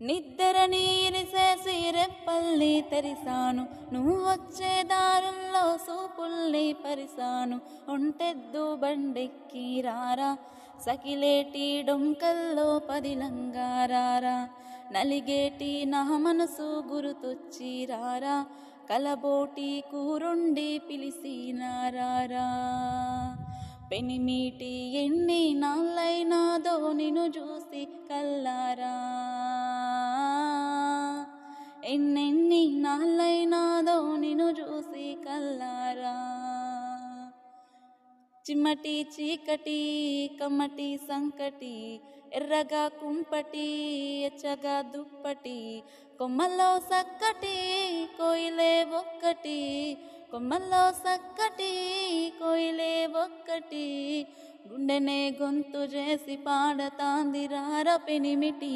నిద్దరని ఇరిసేసి రెప్పల్ని తెరిసాను, నువ్వు వచ్చే దారుల్లో సూపుల్ని పరిసాను. ఒంటెద్దు బండెక్కి రారా, సకిలేటి డొంకల్లో పదిలంగారారా. నలిగేటి నా మనసు గురుతొచ్చి రారా, కలబోటి కూరుండి పిలిసినారారా. పెనిమిటి ఎన్ని నాళ్ళైనాదో నిన్ను చూసి కల్లారా, ఎన్నెన్ని నాళ్ళైనాదో నిన్ను చూసి కల్లారా. చిమ్మటి చీకటి కమ్మటి సంకటి, ఎర్రగా కుంపటి ఎచ్చగా దుప్పటి, కొమ్మల్లో సక్కటి కోయిలే ఒక్కటి, కొమ్మల్లో సక్కటి కోయిలే ఒక్కటి. గుండెనే గొంతు చేసి పాడతాంది రార పెనిమిటి.